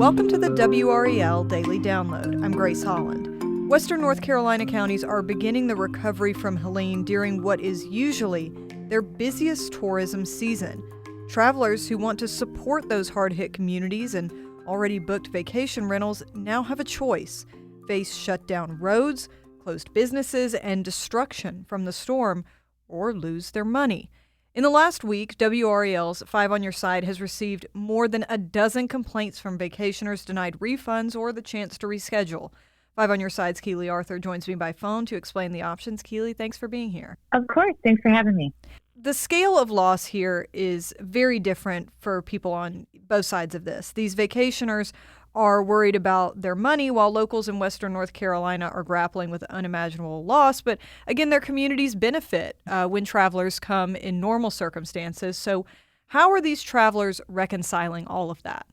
Welcome to the WRAL Daily Download. I'm Grace Holland. Western North Carolina counties are beginning the recovery from Helene during what is usually their busiest tourism season. Travelers who want to support those hard-hit communities and already booked vacation rentals now have a choice: face shut down roads, closed businesses, and destruction from the storm, or lose their money. In the last week, WRAL's 5 on Your Side has received more than a dozen complaints from vacationers denied refunds or the chance to reschedule. 5 on Your Side's Keely Arthur joins me by phone to explain the options. Keely, thanks for being here. Of course. Thanks for having me. The scale of loss here is very different for people on both sides of this. These vacationers are worried about their money, while locals in Western North Carolina are grappling with unimaginable loss. But again, their communities benefit when travelers come in normal circumstances. So how are these travelers reconciling all of that?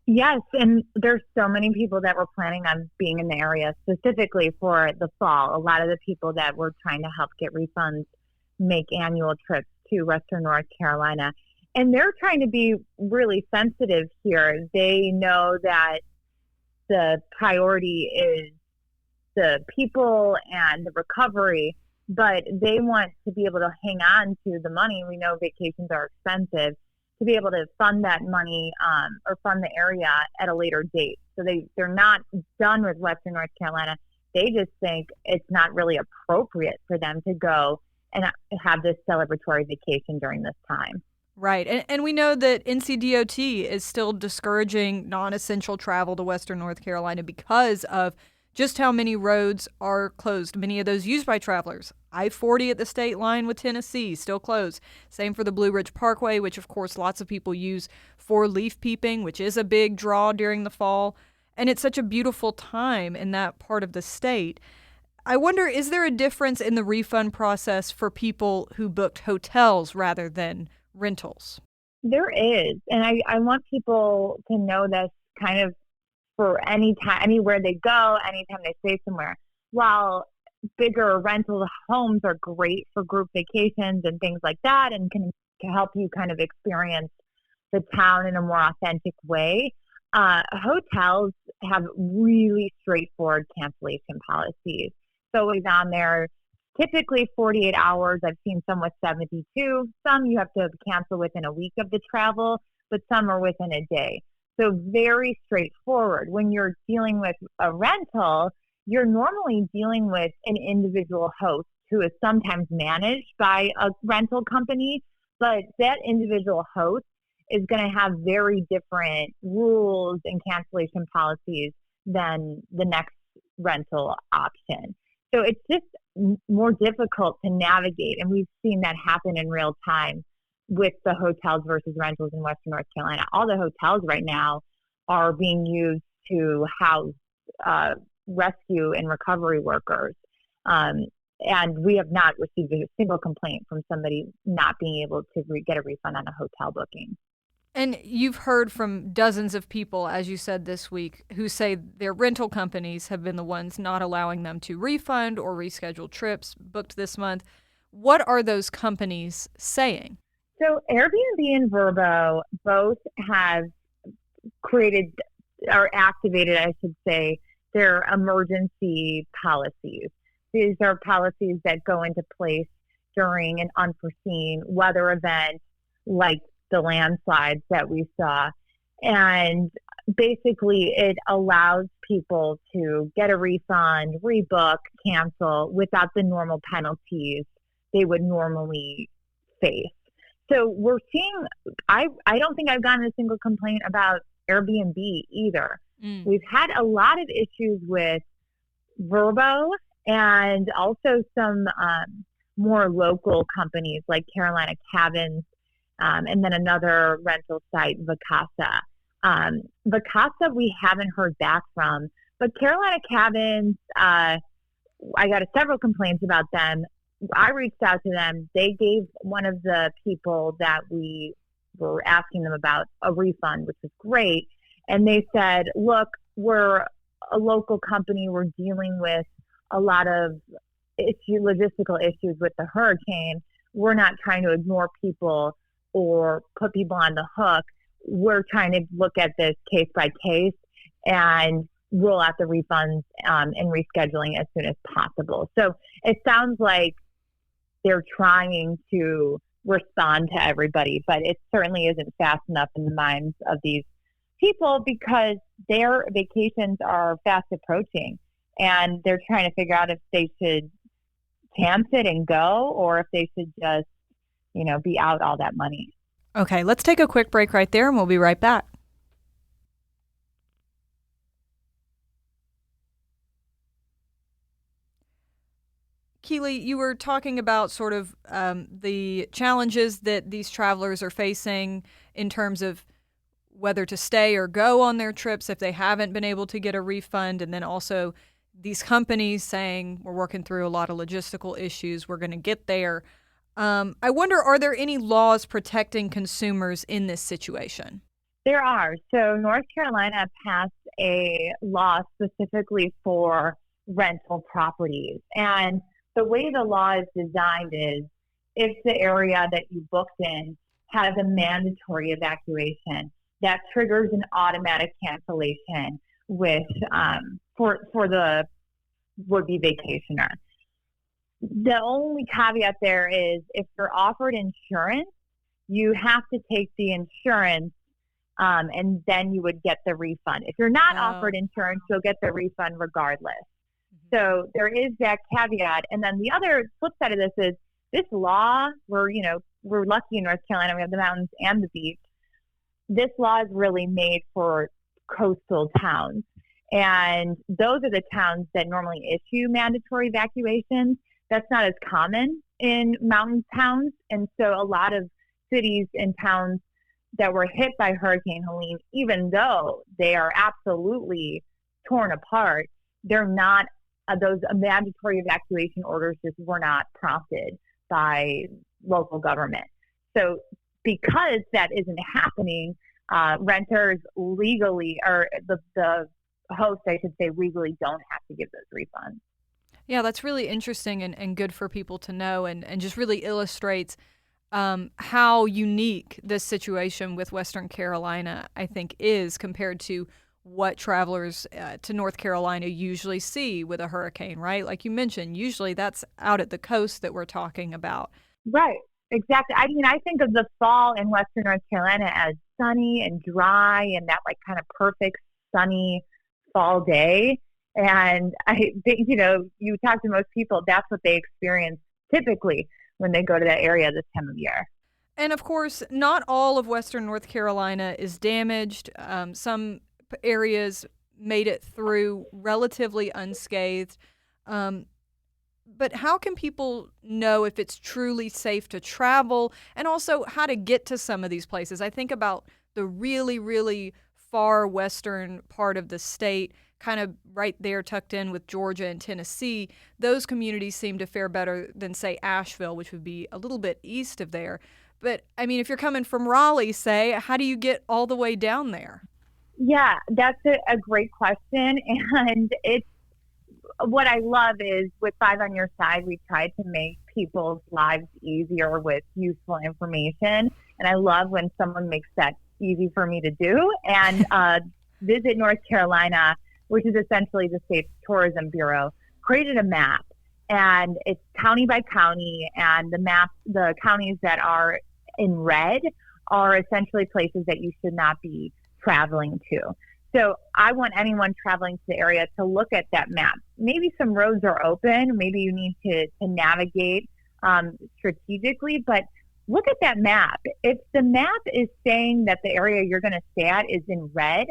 Yes, and there's so many people that were planning on being in the area specifically for the fall. A lot of the people that were trying to help get refunds make annual trips to Western North Carolina. And they're trying to be really sensitive here. They know that the priority is the people and the recovery, but they want to be able to hang on to the money. We know vacations are expensive, to be able to fund that money or fund the area at a later date. So they're not done with Western North Carolina. They just think it's not really appropriate for them to go and have this celebratory vacation during this time. Right. And we know that NCDOT is still discouraging non-essential travel to Western North Carolina because of just how many roads are closed, many of those used by travelers. I-40 at the state line with Tennessee still closed. Same for the Blue Ridge Parkway, which of course lots of people use for leaf peeping, which is a big draw during the fall. And it's such a beautiful time in that part of the state. I wonder, is there a difference in the refund process for people who booked hotels rather than rentals? There is. And I want people to know this kind of for any time, anywhere they go, anytime they stay somewhere. While bigger rental homes are great for group vacations and things like that and can help you kind of experience the town in a more authentic way, hotels have really straightforward cancellation policies. So it's on there typically 48 hours. I've seen some with 72. Some you have to cancel within a week of the travel, but some are within a day. So very straightforward. When you're dealing with a rental, you're normally dealing with an individual host who is sometimes managed by a rental company, but that individual host is going to have very different rules and cancellation policies than the next rental option. So it's just more difficult to navigate, and we've seen that happen in real time with the hotels versus rentals in Western North Carolina. All the hotels right now are being used to house rescue and recovery workers, and we have not received a single complaint from somebody not being able to get a refund on a hotel booking. And you've heard from dozens of people, as you said this week, who say their rental companies have been the ones not allowing them to refund or reschedule trips booked this month. What are those companies saying? So Airbnb and Vrbo both have created or activated, I should say, their emergency policies. These are policies that go into place during an unforeseen weather event like the landslides that we saw. And basically it allows people to get a refund, rebook, cancel without the normal penalties they would normally face. So we're seeing, I don't think I've gotten a single complaint about Airbnb either. We've had a lot of issues with Vrbo and also some more local companies like Carolina Cabins, and then another rental site, Vacasa. Vacasa we haven't heard back from, but Carolina Cabins, I got several complaints about them. I reached out to them. They gave one of the people that we were asking them about a refund, which was great. And they said, look, we're a local company. We're dealing with a lot of logistical issues with the hurricane. We're not trying to ignore people or put people on the hook. We're trying to look at this case by case. and roll out the refunds and rescheduling as soon as possible. So it sounds like they're trying to respond to everybody, but it certainly isn't fast enough in the minds of these people because their vacations are fast approaching and they're trying to figure out if they should chance it and go or if they should just, be out all that money. Okay, let's take a quick break right there and we'll be right back. Keely, you were talking about sort of the challenges that these travelers are facing in terms of whether to stay or go on their trips if they haven't been able to get a refund, and then also these companies saying we're working through a lot of logistical issues, we're going to get there. I wonder, are there any laws protecting consumers in this situation? There are. So North Carolina passed a law specifically for rental properties. And the way the law is designed is if the area that you booked in has a mandatory evacuation, that triggers an automatic cancellation with for the would-be vacationer. The only caveat there is if you're offered insurance, you have to take the insurance and then you would get the refund. If you're not offered insurance, you'll get the refund regardless. So there is that caveat. And then the other flip side of this is this law, we're lucky in North Carolina, we have the mountains and the beach. This law is really made for coastal towns. And those are the towns that normally issue mandatory evacuations. That's not as common in mountain towns. And so a lot of cities and towns that were hit by Hurricane Helene, even though they are absolutely torn apart, they're not, those mandatory evacuation orders just were not prompted by local government. So because that isn't happening, renters legally, or the hosts, I should say, legally don't have to give those refunds. Yeah, that's really interesting and good for people to know, and just really illustrates how unique this situation with Western Carolina, I think, is compared to what travelers to North Carolina usually see with a hurricane, right? Like you mentioned, usually that's out at the coast that we're talking about. Right, exactly. I mean, I think of the fall in Western North Carolina as sunny and dry and that like kind of perfect sunny fall day. And I think, you talk to most people, that's what they experience typically when they go to that area this time of year. And of course, not all of Western North Carolina is damaged. Some areas made it through relatively unscathed. But how can people know if it's truly safe to travel and also how to get to some of these places? I think about the really, really far western part of the state, kind of right there tucked in with Georgia and Tennessee. Those communities seem to fare better than, say, Asheville, which would be a little bit east of there. But, I mean, if you're coming from Raleigh, say, how do you get all the way down there? Yeah, that's a great question. And it's what I love is with Five on Your Side, we try to make people's lives easier with useful information. And I love when someone makes that easy for me to do. And Visit North Carolina, which is essentially the state's tourism bureau, created a map. And it's county by county. And the counties that are in red are essentially places that you should not be traveling to. So I want anyone traveling to the area to look at that map. Maybe some roads are open. Maybe you need to navigate strategically, but look at that map. If the map is saying that the area you're going to stay at is in red,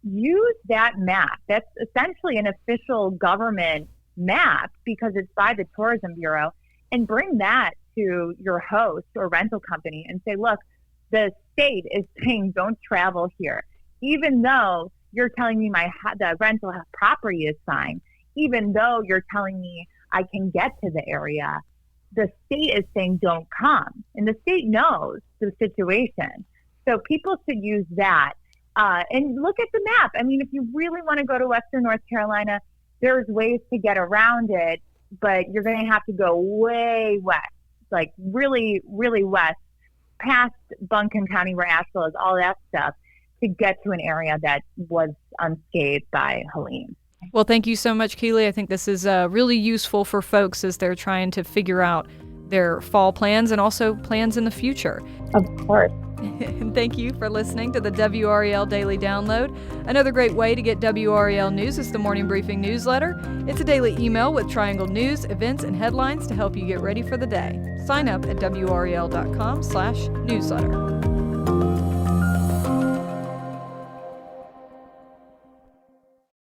use that map. That's essentially an official government map because it's by the Tourism Bureau, and bring that to your host or rental company and say, look, the state is saying don't travel here. Even though you're telling me the rental property is fine, even though you're telling me I can get to the area, the state is saying don't come. And the state knows the situation. So people should use that. And look at the map. I mean, if you really want to go to Western North Carolina, there's ways to get around it, but you're going to have to go way west, like really, really west, past Buncombe County where Asheville is, all that stuff. to get to an area that was unscathed by Helene. Well, thank you so much, Keely. I think this is really useful for folks as they're trying to figure out their fall plans and also plans in the future. Of course. And thank you for listening to the WRAL Daily Download. Another great way to get WRAL news is the Morning Briefing newsletter. It's a daily email with triangled news, events, and headlines to help you get ready for the day. Sign up at WRAL.com/newsletter.